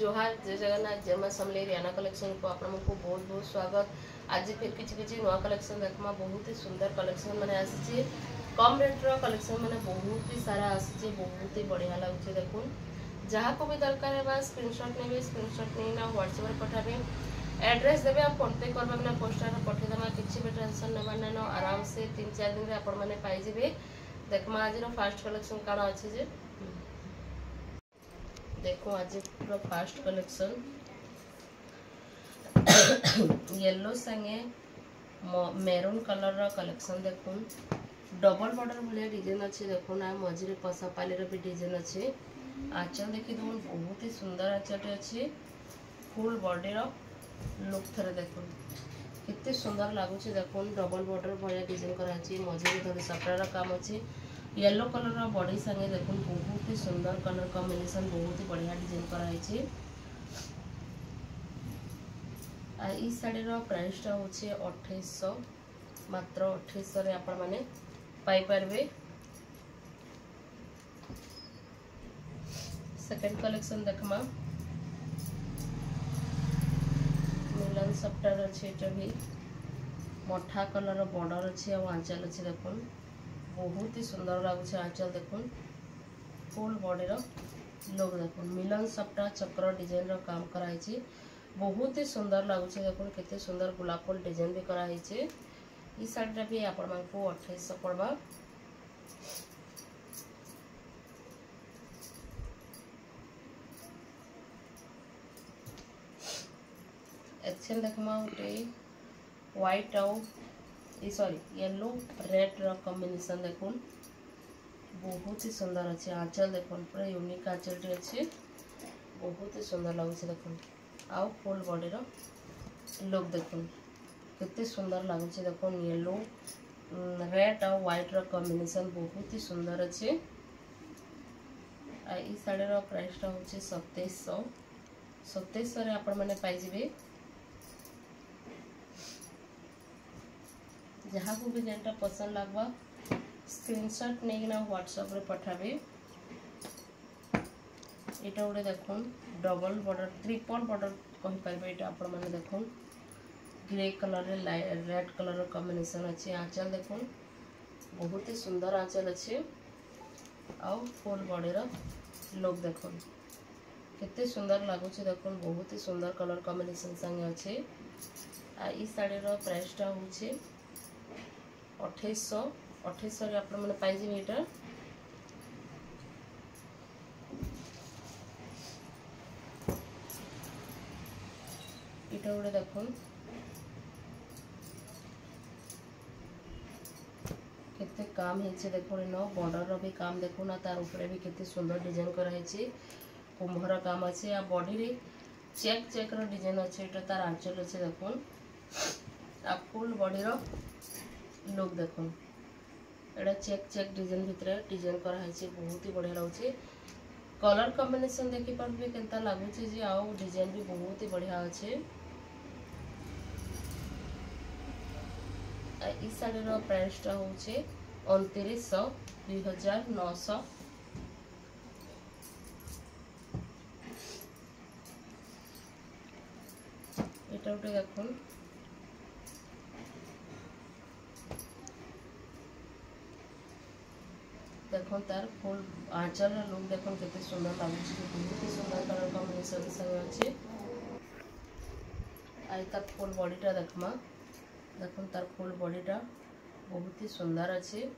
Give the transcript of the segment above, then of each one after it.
जोहार जय जगन्नाथ जय मां समलेई रियाना कलेक्शन को आपको बहुत बहुत स्वागत। आज फिर किसी नुआ कलेक्शन देखमा बहुत ही सुंदर कलेक्शन मैंने आसी कम रेट्र कलेक्शन मैंने बहुत ही सारा आसी बहुत ही बढ़िया लगे। देखुन जहाँ को भी दरकार है स्क्रीनशॉट ने स्क्रीनशॉट नहीं ना व्हाट्सएप पठाबे एड्रेस देवे आप फोन पे करबे ना पोस्टर पठेदेमा किसी भी टेंशन नेबार नाइन आराम से 3-4 दिन आपण मैंने पाइबे। देखमा आज फास्ट कलेक्शन काना अच्छे जे देखो आज पूरा फास्ट कलेक्शन येलो संगे मेरून कलर रा कलेक्शन देखो डबल बॉर्डर भाया डिजाइन अच्छे देखो ना मझे पसापाली भी डिजाइन अच्छे। आंचल देखी दो बहुत ही सुंदर आंचल अच्छे फुल बॉडी रो लुक थे देखो कितने सुंदर लगुच। देखो डबल बॉर्डर भाया डिजाइन कराई मझे धरी सपरार काम अच्छे येलो कलर बॉडी संगे देखो बहुत ही सुंदर कलर कॉम्बिनेशन बहुत ही बढ़िया डिजाइन कराई। इस साड़ी प्राइसटा हूँ 2800 मात्र 2800 आपण मैंने पाइपर। सेकेंड कलेक्शन देखमा मिलन सफ्टार अच्छे भी मठा कलर बॉर्डर अच्छे और आंचल अच्छे देखो बहुत ही सुंदर लगुच। आंचल देखो फुल बॉडी लुक देखो मिलन सफ्टा चक्र डिजाइन रो काम कराई बहुत ही सुंदर लगुच। देखो कितने सुंदर गुलाब फुल डिजाइन भी कराई। इस साड़ीटा भी आपण को 2800 पड़वा। एक्शन देखमा गोटे व्हाइट आउ सॉरी येलो रेड रो कॉम्बिनेशन देखो बहुत ही सुंदर अच्छे। आंचल देखो पूरा यूनिक आंचल टी अच्छे बहुत ही सुंदर लगुच। देखो आउ फुल बॉडी रो लुक देखो कितने सुंदर लगुच। देखो येलो रेड और व्हाइट रो कॉम्बिनेशन बहुत ही सुंदर अच्छे। इस साड़ी रो प्राइसटा हूँ 2700 आपण मैंने पाइबे। जहाँ को भी जेनटा पसंद लगवा स्क्रीनशॉट नहीं ना व्हाट्सएप रे पठाबे। एटा गोटे देखो डबल बॉर्डर ट्रिपल बॉर्डर कहि पाइबे। एटा आपण माने देखो ग्रे कलर रे रेड कलर कॉम्बिनेशन अच्छे। आंचल देखो बहुत ही सुंदर आंचल अच्छे आउ फुल बॉडी रो लुक देखो कितने सुंदर लगुच। देखो बहुत ही सुंदर कलर कॉम्बिनेशन संगे अच्छे। इस साड़ी रो प्राइसटा हूँ 2800 रे आपण माने पाइजे। एटा एटा गोटे देखो केते काम है देखो न बॉर्डर रो भी काम देखो ना तार ऊपर भी केते सुंदर डिजाइन कराई कुंभर काम अच्छे। आ बॉडी रे चेक चेक रो डिजाइन अच्छे। एटा तार आंचल अच्छे देखो आ फुल बॉडी रो लुक देखो एटा चेक चेक डिजाइन भितर डिजाइन कराई बहुत ही बढ़िया लगे। कलर कॉम्बिनेशन देखी पारे केनता लगुच जे आउ डिजाइन भी बहुत ही बढ़िया अच्छे। इस साड़ी रो प्राइसटा हूँ 2900 2900। एटा गोटे देखो देखो तार फुल आंचल लुक देखो कितने सुंदर लगुच बहुत ही सुंदर कलर कॉम्बिनेशन संगे अच्छे। आई तार फुल बॉडीटा देखमा देखो तार फुल बॉडीटा बहुत ही सुंदर अच्छे।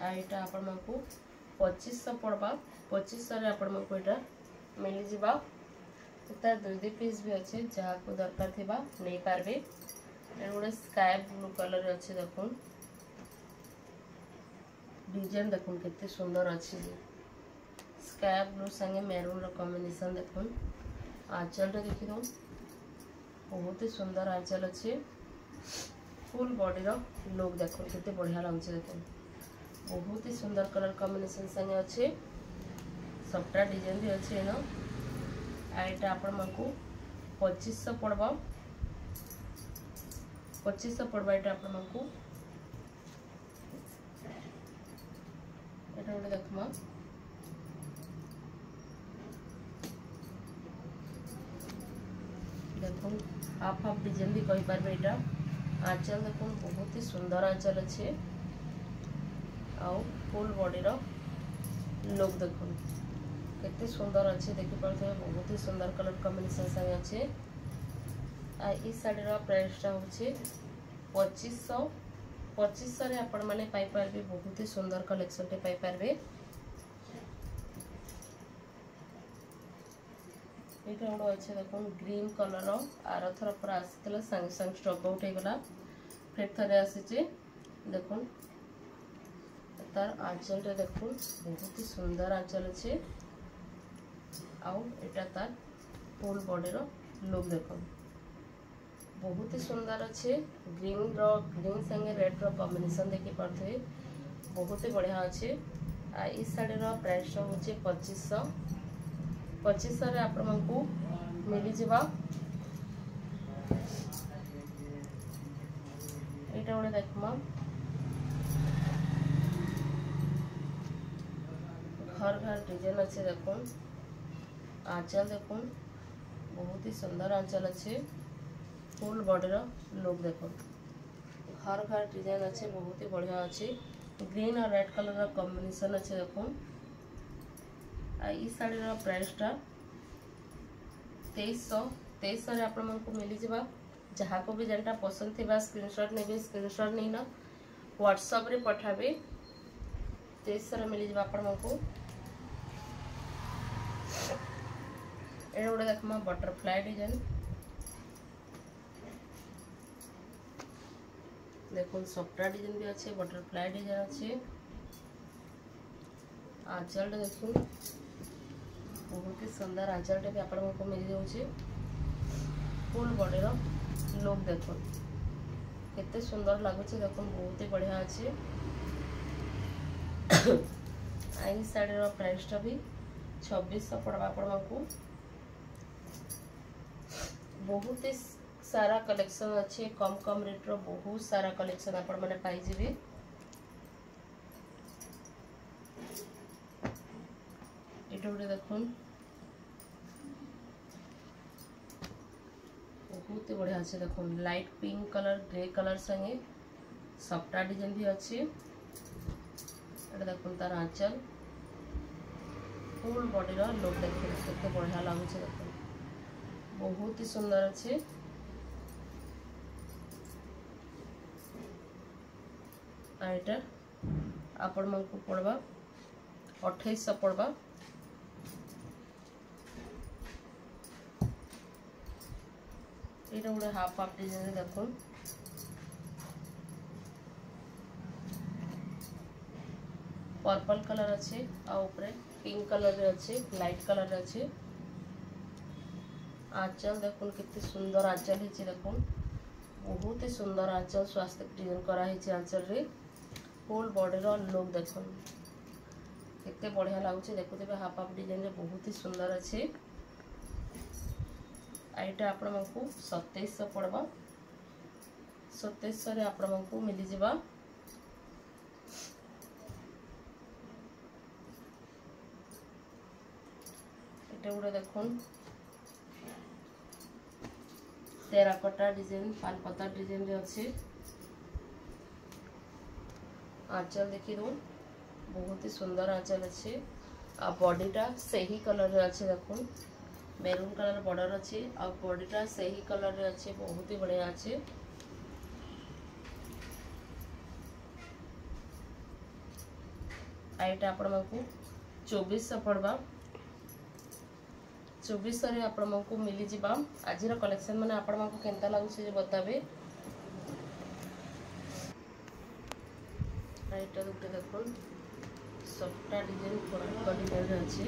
आईटा आपण को 2500 पड़वा 2500 रे आपण को एटा मिल जिबा। तार दुई पीस भी अच्छे जहाँ को दरकार थिबा नहीं पारबे। गोटे स्काई ब्लू कलर अच्छे देखो डिजाइन देखो कितने सुंदर अच्छे स्काई ब्लू संगे मेरून रो कॉम्बिनेशन देखो। आंचल रे देखी दो बहुत ही सुंदर आंचल अच्छे फुल बॉडी रो लुक देखो कितने बढ़िया लगे। देखो बहुत ही सुंदर कलर कॉम्बिनेशन संगे अच्छे सबटा डिजाइन भी अच्छे न। आईटा आपण को 2500 पड़वा 2500 पड़वा। एटा आपण को एटा गोटे देखमा देखो हाफ हाफ डिजाइन भी कही पारबे। एटा आंचल देखो बहुत ही सुंदर आंचल अच्छे आउ फुल बॉडी रो लुक देखो केते सुंदर अच्छे देखि पारथे। बहुत ही सुंदर कलर कॉम्बिनेशन संगे अच्छे। आ ई साड़ी रो प्राइस टा होचे 2500। 2500 रे आपण माने पाई पारबे बहुत ही सुंदर कलेक्शन टे पाई पारबे। एटा गोटे अच्छे देखो ग्रीन कलर आर थर पर आसला संग संग स्टॉक आउट हो गला फिर थरे आसीचे देखो तार आंचल रे देखो बहुत ही सुंदर आंचल अच्छे आउ एटा तार फुल बॉडी रो लुक देखो बहुत ही सुंदर अच्छे। ग्रीन संगे रेड रो कॉम्बिनेशन देखि पारथे बहुत ही बढ़िया अच्छे। आ इस साड़ी रो प्राइस होचे 2500। 2500 रे आपण मानकू मिली जिबा एटा गोटे देखमा घर घर डिजाइन अच्छे देखो आंचल देखो बहुत ही सुंदर आंचल अच्छे फुल बॉडी रो लुक देखो घर घर डिजाइन अच्छे बहुत ही बढ़िया अच्छे। ग्रीन और रेड कलर रो कॉम्बिनेशन अच्छे देखो। आ ई साड़ी रो प्राइस टा 2300 रे आपण मन को मिली जिबा। जहा को भी जेंटा पसंद थिबा स्क्रीनशॉट नेबे स्क्रीनशॉट नेना व्हाट्सएप रे पठाबे 2300 रे मिली जिबा आपण मन को। ए गोटे देखमा बटरफ्लाई डिजाइन देखो सफ्टा डिजाइन भी अच्छे बटरफ्लाई डिजाइन अच्छे। आंचल देखो बहुत ही सुंदर आंचल भी आपण को मिल जाउछे फुल बॉडी रो लुक देखो केते सुंदर लागुछे देखो बहुत ही बढ़िया अच्छे। आई साड़ी रो प्राइस टा भी 2600 पड़वा आपण को। बहुत ही सारा कलेक्शन अच्छे कम कम रेट रो बहुत सारा कलेक्शन आपण माने पाई जिवे। एटा गोटे देखो बहुत ही बढ़िया अच्छे देखो light pink colour grey colour संगे सफ्टा डिजाइन भी अच्छे। एटा देखो तार आंचल फुल बॉडी रो लुक देखो केते बढ़िया लागुछे देखो बहुत ही सुंदर अच्छे। आइटा आपण मन को पड़वा 2800 पड़वा। ये गोटे हाफ हाफ डिजाइन देखो पर्पल कलर अच्छे आ ऊपर पिंक कलर रे अच्छे लाइट कलर रे अच्छे। आंचल देखो कितने सुंदर आंचल है देखो बहुत ही सुंदर आंचल स्वास्थ्य डिजाइन करा है आंचल रे फुल बॉडी रो लुक देखो केते बढ़िया लागुचे देखुते हाफ हाफ डिजाइन रे बहुत ही सुंदर अच्छे। आईटा आपण मानकू 2700 पड़वा। 2700 रे आपण मानकू मिली जिबा। एटा गोटे देखो टेराकोटा डिजाइन पानपत्ता डिजाइन रे अच्छे। आंचल देखी दो बहुत ही सुंदर आंचल अच्छे आ बॉडीटा सही कलर रे अच्छे देखो मेरून कलर बॉर्डर अच्छे आ बॉडीटा सही कलर रे अच्छे बहुत ही बढ़िया अच्छे। आईटा आपण मानकू 2400 पड़वा। 2400 रे आपण मानकू मिली जिबा। आज रो कलेक्शन माने आपण मानकू केनता लागुछे जे बताबे। आईटा दुटे देखो सफ्टा डिजाइन कोरका डिजाइन रे अच्छे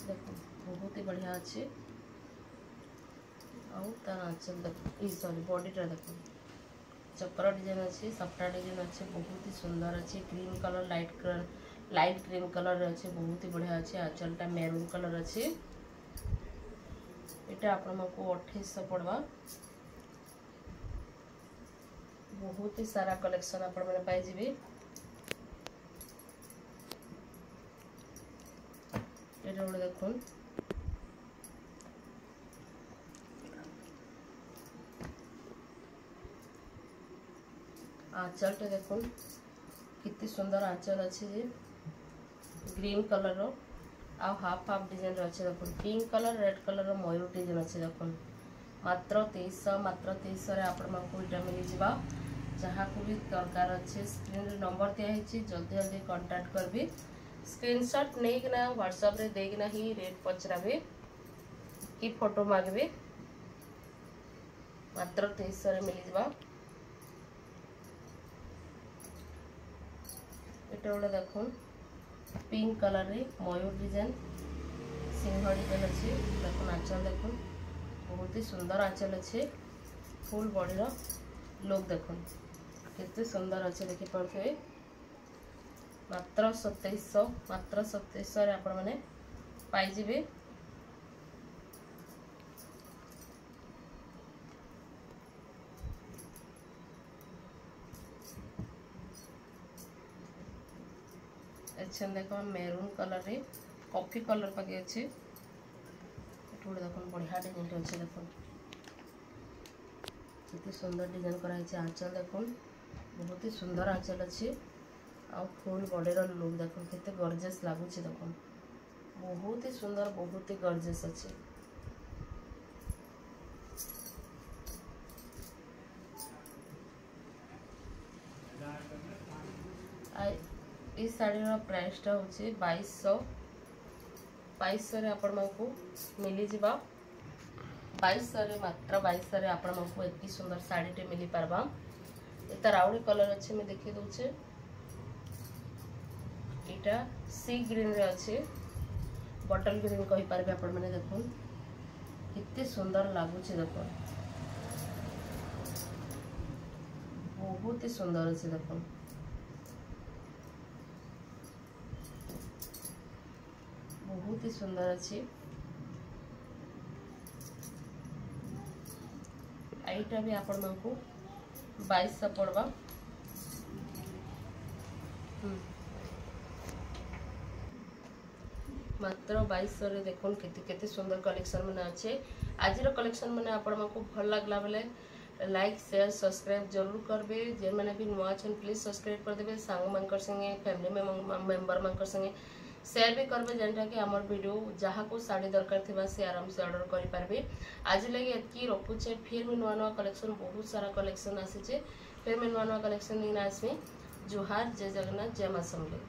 देखो बहुत ही बढ़िया अच्छे। आउ तार आंचल देखो सॉरी बॉडीटा देखो चक्र डिजाइन अच्छे सफ्टा डिजाइन अच्छे बहुत ही सुंदर अच्छे। Green colour light green colour अच्छे बहुत ही बढ़िया अच्छे। आंचलटा मेरून कलर अच्छे। एटा आपण मानकू 2800 पड़वा। बहुत ही सारा कलेक्शन आपण माने पाई जिवे। एटा देखुन आंचलटे देखुन कितनी सुंदर आंचल अच्छे जे ग्रीन कलर रो आ हाफ हाफ डिजाइन अच्छे देखुन पिंक कलर रेड कलर रो मयूर डिजाइन अच्छे देखुन मात्र 2300 रे आपण मानकु इटा मिली जिबा जहाँ को भी दरकार अच्छे स्क्रीन रे नंबर दिया है जल्दी जल्दी कांटेक्ट करबी स्क्रीनशॉट नहीं किना व्हाट्सएप रे देकिना ही रेट पचराबे कि फोटो मागबे मात्र 2300 रे मिली जिबा एटा ओडा देखुन पिंक कलर रे मयूर डिजाइन सिंह डिजाइन अच्छे देखुन आंचल देखुन बहुत ही सुंदर आंचल अच्छे फुल बॉडी रो लुक देखुन कितने सुंदर अच्छे देखि पारे मात्र 2700 रे आपण माने पाई जिबे अच्छा देखो मेरून कलर रे कॉफी कलर पाके अच्छे एटोडे देखो बढ़िया डिजाइन अच्छे देखो कितनी सुंदर डिजाइन कराई आंचल देखो बहुत ही सुंदर आंचल अच्छे आ फुल बॉडी रो लुक देखो कितने गॉर्जियस लागुच देखो बहुत ही सुंदर बहुत ही गॉर्जियस अच्छे इस साड़ी प्राइस टा होचे 2200 रे आपण मानकु मिली जिबा 2200 रे मात्र 2200 रे आपण मानकु एती सुंदर साड़ी टे मिली परबा एता राउडी कलर अच्छे मैं देखि दोचे एटा सी ग्रीन रे अच्छे बटल ग्रीन कहि परबे आपण माने देखुन कितने सुंदर लागुचे देखो बहुत ही सुंदर अच्छे देखो बहुत ही सुंदर अच्छे आईटा भी आपण मानकु 2200 पड़वा मात्र 2200 रे देखुन केते सुंदर कलेक्शन माने अच्छे आज कलेक्शन माने आपण मानकु भल लागला बेले लाइक शेयर सब्सक्राइब जरूर करबे जे माने भी नुआ छन प्लीज सब्सक्राइब कर देबे सांग मानकर संगे फैमिली मेंबर मानकर संगे शेयर भी करबे जेनटा कि हमर वीडियो जहाँ को साड़ी दरकार थिबा से आराम से ऑर्डर करि पारबे आज लगे एतकी रखुचे फिर भी नुआ कलेक्शन बहुत सारा कलेक्शन आसीचे फिर मैं नुआ कलेक्शन लेना आसमी जुहार जय जगन्नाथ जय मां समले।